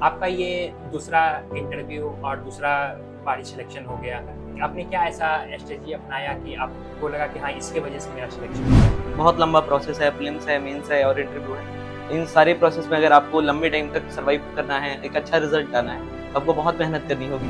आपका ये दूसरा इंटरव्यू और दूसरा बारी सिलेक्शन हो गया। आपने क्या ऐसा स्ट्रेटजी अपनाया कि आपको लगा कि हाँ, इसके वजह से मेरा सिलेक्शन हुआ? बहुत लंबा प्रोसेस है, प्रीलिम्स है, मेंस है और इंटरव्यू है। इन सारे प्रोसेस में अगर आपको लंबे टाइम तक सर्वाइव करना है, एक अच्छा रिजल्ट लाना है, तो आपको बहुत मेहनत करनी होगी।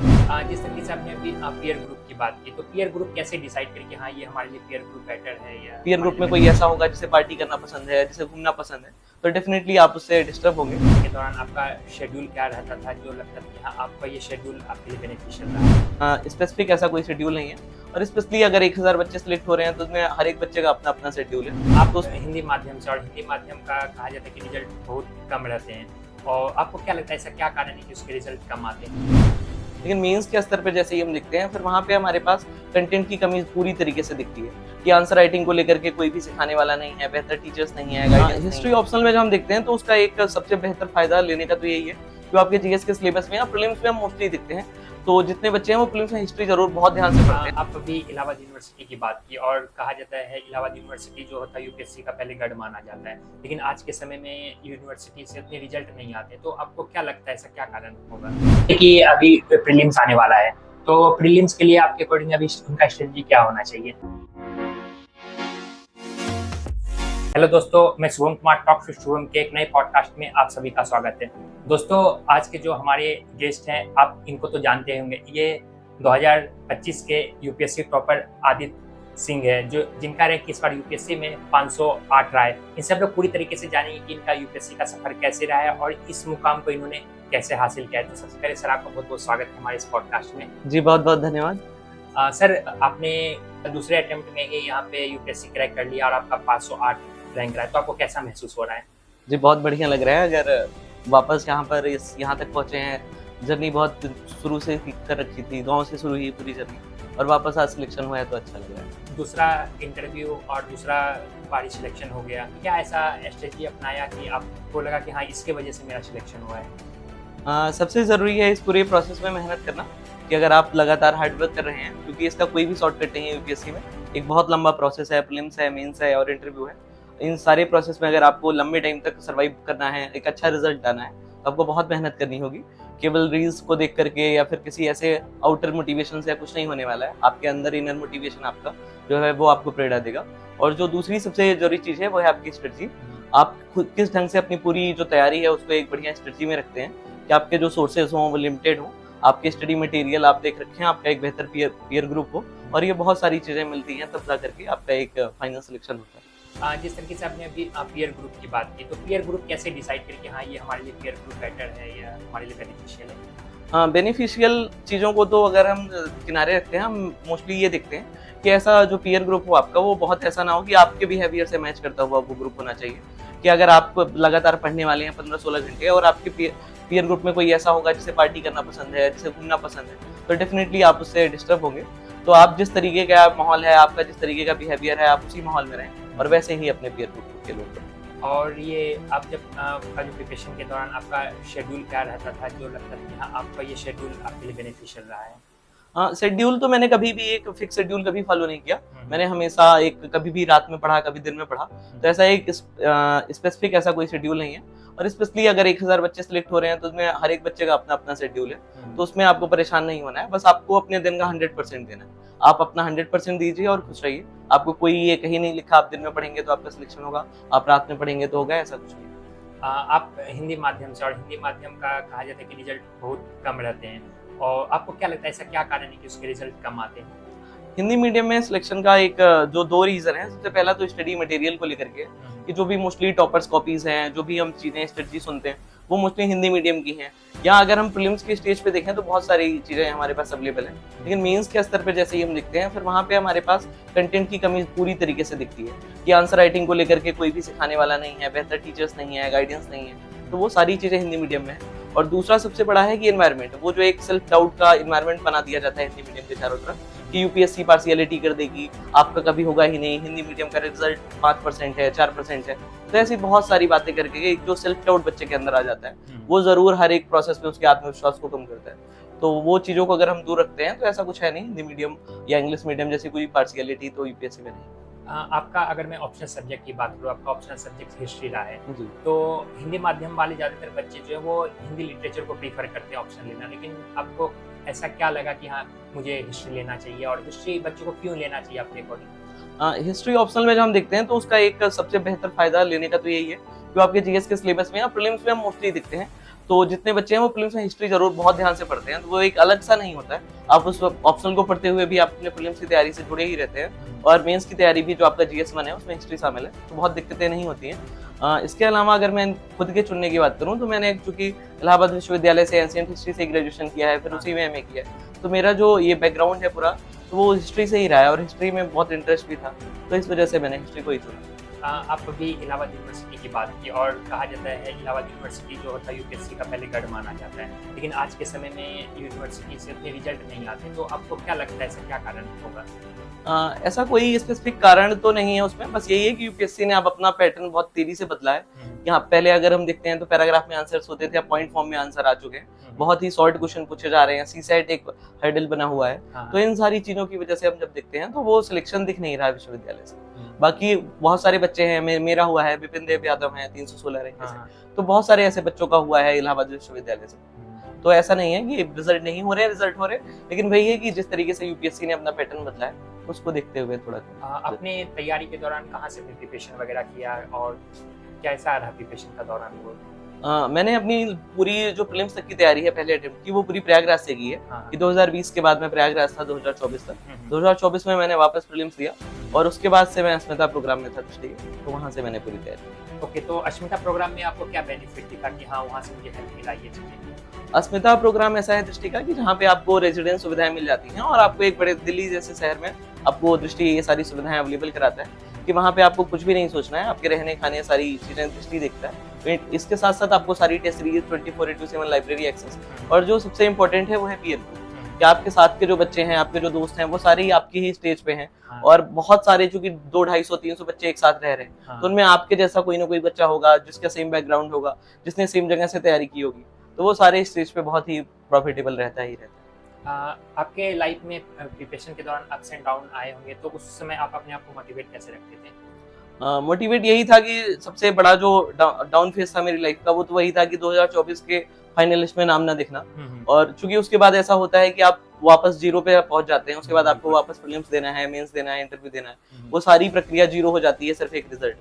जिस तरीके से आपने अभी पीयर ग्रुप की बात की, तो पीयर ग्रुप कैसे डिसाइड करें कि हाँ, ये हमारे लिए पीयर ग्रुप बेटर है या पीयर हमारे ग्रुप लिए में कोई बेटर ऐसा होगा जिसे पार्टी करना पसंद है, जिसे घूमना पसंद है, तो डेफिनेटली आप उससे डिस्टर्ब होंगे। है? के दौरान आपका शेड्यूल क्या रहता था जो लगता था कि हाँ, आपका ये शेड्यूल आपके लिए बेनिफिशियल रहा? स्पेसिफिक ऐसा कोई शेड्यूल नहीं है और स्पेशली अगर 1000 बच्चे सिलेक्ट हो रहे हैं तो उसमें हर एक बच्चे का अपना अपना शेड्यूल है। आप तो हिंदी माध्यम से, और हिंदी माध्यम का कहा जाता है कि रिजल्ट बहुत कम रहते हैं, और आपको क्या लगता है ऐसा क्या कारण है कि उसके रिजल्ट कम आते हैं? लेकिन मेंस के स्तर पे जैसे ही हम लिखते हैं, फिर वहाँ पे हमारे पास कंटेंट की कमी पूरी तरीके से दिखती है कि आंसर राइटिंग को लेकर के कोई भी सिखाने वाला नहीं है, बेहतर टीचर्स नहीं है, गाइडेंस। हिस्ट्री ऑप्शनल में जब हम देखते हैं तो उसका एक सबसे बेहतर फायदा लेने का तो यही है कि आपके जीएस के सिलेबस में या प्रीलिम्स में हम मोस्टली दिखते हैं, तो जितने बच्चे हैं वो प्रीलिम्स में हिस्ट्री जरूर बहुत ध्यान से पढ़ते हैं। आप अभी इलाहाबाद यूनिवर्सिटी की बात की, और कहा जाता है इलाहाबाद यूनिवर्सिटी जो होता है यूपीएससी का पहले गढ़ माना जाता है, लेकिन आज के समय में यूनिवर्सिटी से उतने रिजल्ट नहीं आते, तो आपको क्या लगता है ऐसा क्या कारण होगा कि अभी प्रीलिम्स आने वाला है, तो प्रीलिम्स के लिए आपके अकॉर्डिंग अभी उनका स्ट्रेटजी क्या होना चाहिए? हेलो दोस्तों, मैं शुभम कुमार टॉक विद शुभम के एक नए पॉडकास्ट में आप सभी का स्वागत है। दोस्तों, आज के जो हमारे गेस्ट हैं, आप इनको तो जानते होंगे, ये 2025 के यूपीएससी टॉपर आदित्य सिंह है, जो जिनका रैंक इस बार यूपीएससी में 508 रहा है। इनसे हम लोग पूरी तरीके से जानेंगे कि इनका यूपीएससी का सफर कैसे रहा है और इस मुकाम को इन्होंने कैसे हासिल किया है। तो सबसे पहले सर, आपका बहुत बहुत स्वागत है हमारे इस पॉडकास्ट में। जी बहुत बहुत धन्यवाद। सर, आपने दूसरे अटेम्प्ट में ही यहाँ पे यूपीएससी क्रैक कर लिया और आपका 508 रैंक रहा है, तो आपको कैसा महसूस हो रहा है? जी बहुत बढ़िया लग रहा है। अगर वापस यहाँ पर यहाँ तक पहुँचे हैं, जर्नी बहुत शुरू से कर रखी थी, गांव से शुरू हुई पूरी जर्नी, और वापस आज सिलेक्शन हुआ है तो अच्छा लग रहा है। दूसरा इंटरव्यू और दूसरा बारी सिलेक्शन हो गया, क्या ऐसा स्ट्रेटजी अपनाया कि आपको लगा कि हाँ, इसके वजह से मेरा सिलेक्शन हुआ है? सबसे ज़रूरी है इस पूरे प्रोसेस में मेहनत करना, कि अगर आप लगातार हार्ड वर्क कर रहे हैं, क्योंकि इसका कोई भी शॉर्टकट नहीं है यूपीएससी में। एक बहुत लंबा प्रोसेस है, प्रीलिम्स है, मेंस है और इंटरव्यू है। इन सारे प्रोसेस में अगर आपको लंबे टाइम तक सर्वाइव करना है, एक अच्छा रिजल्ट लाना है, तो आपको बहुत मेहनत करनी होगी। केवल रील्स को देख करके या फिर किसी ऐसे आउटर मोटिवेशन से कुछ नहीं होने वाला है। आपके अंदर इनर मोटिवेशन आपका जो है वो आपको प्रेरणा देगा। और जो दूसरी सबसे जरूरी चीज़ है वो है आपकी स्ट्रेटजी। आप खुद किस ढंग से अपनी पूरी जो तैयारी है उसको एक बढ़िया स्ट्रेटजी में रखते हैं, कि आपके जो सोर्सेज हों वो लिमिटेड हों, आपके स्टडी मटेरियल आप देख रखें, आपका एक बेहतर पीयर ग्रुप हो, और ये बहुत सारी चीज़ें मिलती हैं, तब जा करके आपका एक फाइनल सिलेक्शन होता है। जिस तरीके से आपने अभी पीयर ग्रुप की बात की, तो पीयर ग्रुप कैसे डिसाइड करें कि हाँ, ये हमारे लिए पीयर ग्रुप बेटर है या हमारे लिए बेनिफिशियल है? हाँ, बेनिफिशियल चीज़ों को तो अगर हम किनारे रखते हैं, हम मोस्टली ये देखते हैं कि ऐसा जो पीयर ग्रुप हो आपका, वो बहुत ऐसा ना हो कि आपके बिहेवियर से मैच करता हुआ वो ग्रुप होना चाहिए। कि अगर आप लगातार पढ़ने वाले हैं 15-16 घंटे, और आपके पीयर ग्रुप में कोई ऐसा होगा जिसे पार्टी करना पसंद है, जिसे घूमना पसंद है, तो डेफिनेटली आप उससे डिस्टर्ब होंगे। तो आप जिस तरीके का माहौल है, आपका जिस तरीके का बिहेवियर है, आप उसी माहौल में रहें और वैसे ही अपने पीयर ग्रुप के लोग। और ये आप जब का जो प्रिपरेशन के दौरान आपका शेड्यूल क्या रहता था जो लगता था कि हाँ, आपका ये शेड्यूल आपके लिए बेनिफिशियल रहा है? शेड्यूल तो मैंने कभी भी एक फिक्स शेड्यूल कभी फॉलो नहीं किया। मैंने हमेशा एक कभी भी रात में पढ़ा, कभी दिन में पढ़ा, तो ऐसा एक स्पेसिफिक ऐसा कोई शेड्यूल नहीं है। और स्पेशली अगर 1000 बच्चे सिलेक्ट हो रहे हैं तो उसमें हर एक बच्चे का अपना अपना शेड्यूल है, तो उसमें आपको परेशान नहीं होना है। बस आपको अपने दिन का 100% देना है। आप अपना 100% दीजिए और खुश रहिए। आपको कोई ये कहीं नहीं लिखा आप दिन में पढ़ेंगे तो आपका सिलेक्शन होगा, आप रात में पढ़ेंगे तो होगा, ऐसा कुछ नहीं। आप हिंदी माध्यम से, और हिंदी माध्यम का कहा जाता है कि रिजल्ट बहुत कम रहते हैं, और आपको क्या लगता है ऐसा क्या कारण है कि उसके रिजल्ट कम आते हैं? हिंदी मीडियम में सिलेक्शन का एक जो 2 रीजन है। सबसे पहला तो स्टडी मटेरियल को लेकर के, कि जो भी मोस्टली टॉपर्स कॉपीज हैं, जो भी हम चीजें स्ट्रेटजी सुनते हैं, वो मोस्टली हिंदी मीडियम की हैं। या अगर हम प्रीलिम्स की स्टेज पे देखें तो बहुत सारी चीजें हमारे पास अवेलेबल हैं, लेकिन मेंस के स्तर पे जैसे ही हम लिखते हैं, फिर वहाँ पे हमारे पास कंटेंट की कमी पूरी तरीके से दिखती है कि आंसर राइटिंग को लेकर के कोई भी सिखाने वाला नहीं है, बेहतर टीचर्स नहीं है, गाइडेंस नहीं है, तो वो सारी चीजें हिंदी मीडियम में है। और दूसरा सबसे बड़ा है कि एनवायरनमेंट, वो जो एक सेल्फ डाउट का एनवायरनमेंट बना दिया जाता है हिंदी मीडियम के चारों तरफ, कि यूपीएससी पार्शियलिटी कर देगी, आपका कभी होगा ही नहीं, हिंदी मीडियम का रिजल्ट 5% है, 4% है। तो ऐसी बहुत सारी बातें करके एक जो सेल्फ डाउट बच्चे के अंदर आ जाता है, वो जरूर हर एक प्रोसेस में उसके आत्मविश्वास को कम करता है। तो वो चीजों को अगर हम दूर रखते हैं तो ऐसा कुछ है नहीं, हिंदी मीडियम या इंग्लिश मीडियम जैसी कोई पार्शियलिटी तो यूपीएससी में नहीं। आपका अगर मैं ऑप्शनल सब्जेक्ट की बात करूँ, आपका ऑप्शनल सब्जेक्ट हिस्ट्री रहा है, जी। तो हिंदी माध्यम वाले ज़्यादातर बच्चे जो है वो हिंदी लिटरेचर को प्रीफर करते हैं ऑप्शन लेना, लेकिन आपको ऐसा क्या लगा कि हाँ मुझे हिस्ट्री लेना चाहिए, और हिस्ट्री बच्चों को क्यों लेना चाहिए आपके अकॉर्डिंग? हिस्ट्री ऑप्शनल में जब हम देखते हैं तो उसका एक सबसे बेहतर फायदा लेने का तो यही है कि आपके जीएस के सिलेबस में या प्रीलिम्स में हम मोस्टली दिखते हैं, तो जितने बच्चे हैं वो प्रीलिम्स में हिस्ट्री जरूर बहुत ध्यान से पढ़ते हैं, तो वो एक अलग सा नहीं होता है। आप उस ऑप्शनल को पढ़ते हुए भी आप अपने प्रीलिम्स की तैयारी से जुड़े ही रहते हैं, और मेंस की तैयारी भी जो आपका जीएस 1 है उसमें हिस्ट्री शामिल है, तो बहुत दिक्कतें नहीं होती हैं। इसके अलावा अगर मैं खुद के चुनने की बात करूँ तो मैंने चूंकि इलाहाबाद विश्वविद्यालय से एंशिएंट हिस्ट्री से ग्रेजुएशन किया है, फिर उसी में एमए किया है, तो मेरा जो ये बैकग्राउंड है पूरा, तो वो हिस्ट्री से ही रहा है और हिस्ट्री में बहुत इंटरेस्ट भी था, तो इस वजह से मैंने हिस्ट्री को ही चुना। आप अभी इलाहाबाद यूनिवर्सिटी की बात की, और कहा जाता है इलाहाबाद यूनिवर्सिटी जो होता है यूपीएससी का पहले गढ़ माना जाता है, लेकिन आज के समय में यूनिवर्सिटी से उतने रिजल्ट नहीं आते, तो आपको क्या लगता है ऐसा क्या कारण होगा? ऐसा कोई स्पेसिफिक कारण तो नहीं है उसमें, बस यही है कि यूपीएससी ने अब अपना पैटर्न बहुत तेजी से बदला है। यहाँ पहले अगर हम देखते हैं तो पैराग्राफ में आंसर्स होते थे, अब पॉइंट फॉर्म में आंसर आ चुके हैं, बहुत ही शॉर्ट क्वेश्चन पूछे जा रहे हैं, सीसेट एक हर्डल बना हुआ है, तो इन सारी चीजों की वजह से हम जब देखते हैं तो वो सिलेक्शन दिख नहीं रहा है विश्वविद्यालय से। बाकी बहुत सारे बच्चे हैं, मेरा हुआ है, विपिन देव यादव है 316 रैंक से, तो बहुत सारे ऐसे बच्चों का हुआ है इलाहाबाद विश्वविद्यालय से, तो ऐसा नहीं है कि रिजल्ट नहीं हो रहे, रिजल्ट हो रहे, लेकिन वही है कि जिस तरीके से यूपीएससी ने अपना पैटर्न बदला है उसको देखते हुए थोड़ा अपने तैयारी के दौरान कहाँ से प्रिपरेशन वगैरह किया, और कैसा रहा प्रिपरेशन का दौरान वो? मैंने अपनी पूरी जो प्रीलिम्स तक की तैयारी है पहले अटेम्प्ट की, वो पूरी प्रयागराज से की है। कि 2020 के बाद मैं प्रयागराज था 2024 तक, 2024 में मैंने वापस प्रीलिम्स दिया, और उसके बाद से मैं अस्मिता प्रोग्राम में था दृष्टि, तो वहाँ से मैंने पूरी तैयारी। ओके, तो अस्मिता प्रोग्राम में आपको क्या बेनिफिट दिखा कि हाँ वहाँ से मुझे हेल्प मिला ये चीजें? अस्मिता प्रोग्राम ऐसा है दृष्टि का कि जहाँ पे आपको रेजिडेंस सुविधाएं मिल जाती हैं, और आपको एक बड़े दिल्ली जैसे शहर में आपको दृष्टि ये सारी सुविधाएं अवेलेबल कराता है कि वहाँ पे आपको कुछ भी नहीं सोचना है, आपके रहने खाने सारी चीजें दृष्टि देखता है। इसके साथ साथ आपको सारी टेस्ट सीरीज 24/7 लाइब्रेरी एक्सेस, और जो सबसे इम्पोर्टेंट है वो है पीयर ग्रुप, कि आपके साथ के जो बच्चे हैं, आपके जो दोस्त हैं, वो सारे ही आपकी ही स्टेज पे हैं, और बहुत सारे चूंकि 200-250-300 बच्चे एक साथ रह रहे हैं, तो उनमें आपके जैसा कोई ना कोई बच्चा होगा जिसका सेम बैकग्राउंड होगा, जिसने सेम जगह से तैयारी की होगी, तो वो सारे स्टेज पे बहुत ही प्रॉफिटेबल रहता ही रहता है। आपके लाइफ में प्रिपरेशन के दौरान अप्स एंड डाउन आए होंगे, तो उस समय आप अपने आप को मोटिवेट कैसे रखते थे? मोटिवेट यही था कि सबसे बड़ा जो डाउन फेज था मेरी लाइफ का, वो तो वही था कि 2024 के फाइनल लिस्ट में नाम ना दिखना, और चूंकि उसके बाद ऐसा होता है कि आप वापस जीरो पे पहुंच जाते हैं, उसके बाद आपको वापस प्रीलिम्स देना है, मेंस देना है, इंटरव्यू देना है, वो सारी प्रक्रिया जीरो हो जाती है सिर्फ एक रिजल्ट,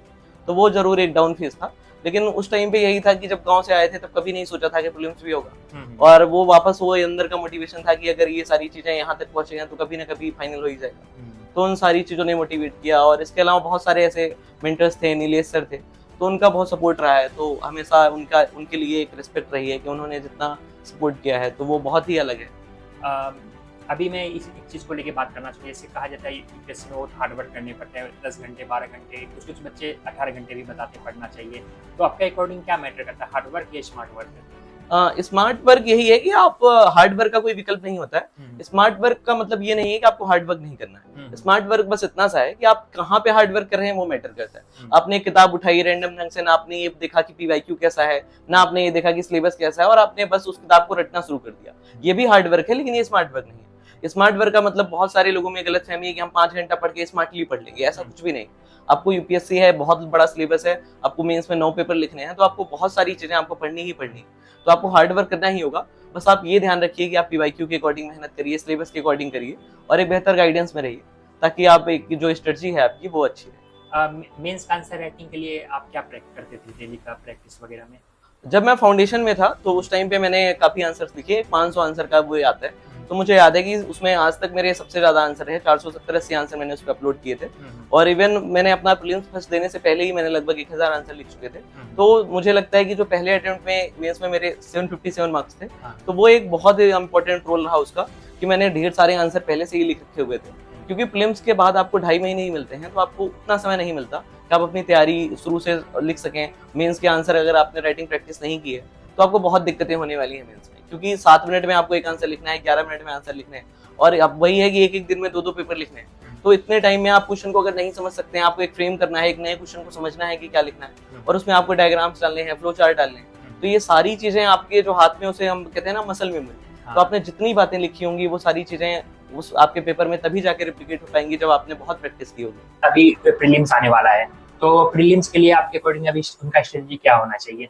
तो वो जरूर एक डाउन फेज था। लेकिन उस टाइम पे यही था कि जब गांव से आए थे तब कभी नहीं सोचा था कि प्रीलिम्स भी होगा, और वो वापस वो अंदर का मोटिवेशन था कि अगर ये सारी चीजें यहाँ तक पहुंचे हैं तो कभी ना कभी फाइनल हो ही जाएगा, तो उन सारी चीजों ने मोटिवेट किया। और इसके अलावा बहुत सारे ऐसे मेंटर्स थे, नीलेश सर थे, तो उनका बहुत सपोर्ट रहा है, तो हमेशा उनके लिए एक रिस्पेक्ट रही है कि उन्होंने जितना सपोर्ट किया है तो वो बहुत ही अलग है। अभी मैं इस एक चीज़ को लेके बात करना चाहिए, जैसे कहा जाता है यूपीएससी में बहुत हार्ड वर्क करने पड़ते हैं, 10 घंटे 12 घंटे, कुछ बच्चे 18 घंटे भी बताते पढ़ना चाहिए, तो आपके अकॉर्डिंग क्या मैटर करता है, हार्ड वर्क या स्मार्ट वर्क? स्मार्ट वर्क यही है कि आप हार्ड वर्क का कोई विकल्प नहीं होता है। स्मार्ट वर्क का मतलब ये नहीं है कि आपको हार्ड वर्क नहीं करना है। स्मार्ट वर्क बस इतना सा है कि आप कहाँ पे हार्ड वर्क कर रहे हैं वो मैटर करता है। आपने एक किताब उठाई रैंडम ढंग से, ना आपने ये देखा कि पीवाईक्यू कैसा है, ना आपने ये देखा कि सिलेबस कैसा है, और आपने बस उस किताब को रटना शुरू कर दिया, ये भी हार्ड वर्क है, लेकिन ये स्मार्ट वर्क नहीं है। स्मार्ट वर्क का मतलब बहुत सारे लोगों में गलत फहमी है कि हम 5 घंटा पढ़ के स्मार्टली पढ़ लेंगे, ऐसा कुछ भी नहीं। आपको यूपीएससी है, बहुत बड़ा सिलेबस है, आपको मेंस में 9 पेपर लिखने हैं, तो आपको बहुत सारी चीजें आपको पढ़नी ही पढ़नी, तो आपको हार्ड वर्क करना ही होगा। बस आप ये ध्यान रखिए कि आप पीवाईक्यू के अकॉर्डिंग मेहनत करिए, सिलेबस के अकॉर्डिंग करिए, और एक बेहतर गाइडेंस में रहिए, ताकि आप एक जो स्ट्रेटजी है आपकी वो अच्छी रहे। मेंस का आंसर राइटिंग के लिए आप क्या करते थे डेली का प्रैक्टिस वगैरह में? जब मैं फाउंडेशन में था तो उस टाइम पे मैंने काफी आंसर्स लिखे, 500 आंसर का वो आता है, तो मुझे याद है कि उसमें आज तक मेरे सबसे ज्यादा आंसर है, 470-80 आंसर मैंने उस पर अपलोड किए थे, और इवन मैंने अपना प्रीलिम्स फर्स्ट देने से पहले ही मैंने लगभग 1000 आंसर लिख चुके थे। तो मुझे लगता है कि जो पहले अटेम्प्ट में मेंस में मेरे 757 मार्क्स थे, तो वो एक बहुत ही इंपॉर्टेंट रोल रहा उसका, कि मैंने ढेर सारे आंसर पहले से ही लिख रखे हुए थे, क्योंकि प्रीलिम्स के बाद आपको 2.5 महीने ही मिलते हैं, तो आपको उतना समय नहीं मिलता कि आप अपनी तैयारी शुरू से लिख सकें। मेंस के आंसर अगर आपने राइटिंग प्रैक्टिस नहीं की है तो आपको बहुत दिक्कतें होने वाली है मेंस में, क्योंकि 7 मिनट में आपको एक आंसर लिखना है, 11 मिनट में आंसर लिखना है, और अब वही है कि एक दिन में 2 पेपर लिखने हैं, तो इतने टाइम में आप क्वेश्चन को अगर नहीं समझ सकते हैं, आपको एक फ्रेम करना है, एक नए क्वेश्चन को समझना है कि क्या लिखना है, और उसमें आपको डायग्राम्स डालने हैं, फ्लो चार्ट डालने हैं, तो ये सारी चीजें आपके जो हाथ में, उसे हम कहते हैं ना मसल मेमोरी, तो आपने जितनी बातें लिखी होंगी वो सारी चीजें उस आपके पेपर में तभी जाके रिप्लिकेट हो पाएंगी जब आपने बहुत प्रैक्टिस की होगी। अभी प्रीलिम्स आने वाला है, तो प्रीलिम्स के लिए आपके अकॉर्डिंग अभी उनका स्ट्रेटजी क्या होना चाहिए?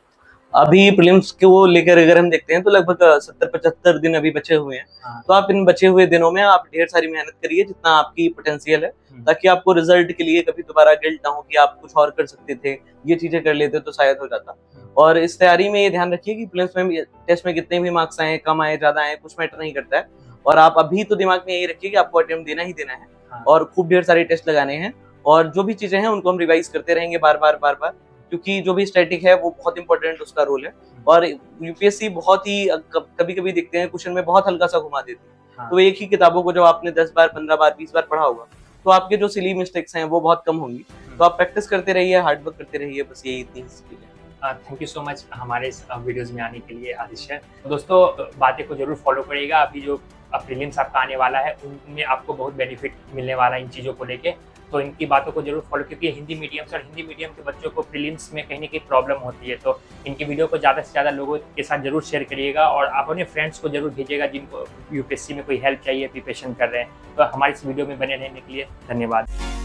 अभी प्रीलिम्स को लेकर अगर हम देखते हैं तो लगभग 70-75 दिन अभी बचे हुए हैं। हाँ। तो आप इन बचे हुए दिनों में आप ढेर सारी मेहनत करिए जितना आपकी पोटेंशियल है, ताकि आपको रिजल्ट के लिए कभी दोबारा गिल्ट ना हो कि आप कुछ और कर सकते थे, ये चीजें कर लेते तो शायद हो जाता। और इस तैयारी में ये ध्यान रखिए कि प्रीलिम्स में टेस्ट में कितने भी मार्क्स आए, कम आए, ज्यादा आए, कुछ मैटर नहीं करता है। और आप अभी तो दिमाग में यही रखिए कि आपको अटेम्प्ट देना ही देना है और खूब ढेर सारे टेस्ट लगाने हैं, और जो भी चीजें हैं उनको हम रिवाइज करते रहेंगे बार बार, क्योंकि जो भी स्टैटिक है वो बहुत इंपॉर्टेंट उसका रोल है। और यूपीएससी बहुत ही कभी कभी देखते हैं क्वेश्चन में बहुत हल्का सा घुमा देती है। हाँ। तो एक ही किताबों को जब आपने 10 बार, 15 बार, 20 बार पढ़ा होगा तो आपके जो सिली मिस्टेक्स हैं वो बहुत कम होंगी। तो आप प्रैक्टिस करते रहिए, हार्ड वर्क करते रहिए, बस यही इतनी चीजें हैं। थैंक यू सो मच हमारे इस वीडियोस में आने के लिए आदित्य। दोस्तों, बातें को जरूर फॉलो करिएगा। अभी जो प्रीलिम्स आपका आने वाला है उनमें आपको बहुत बेनिफिट मिलने वाला है इन चीज़ों को लेके, तो इनकी बातों को जरूर फॉलो, क्योंकि हिंदी मीडियम से और हिंदी मीडियम के बच्चों को प्रीलिम्स में कहीं ना कहीं प्रॉब्लम होती है। तो इनकी वीडियो को ज़्यादा से ज़्यादा लोगों के साथ जरूर शेयर करिएगा और आप अपने फ्रेंड्स को जरूर भेजिएगा जिनको यूपीएससी में कोई हेल्प चाहिए, प्रिपरेशन कर रहे हैं। तो हमारी इस वीडियो में बने रहने के लिए धन्यवाद।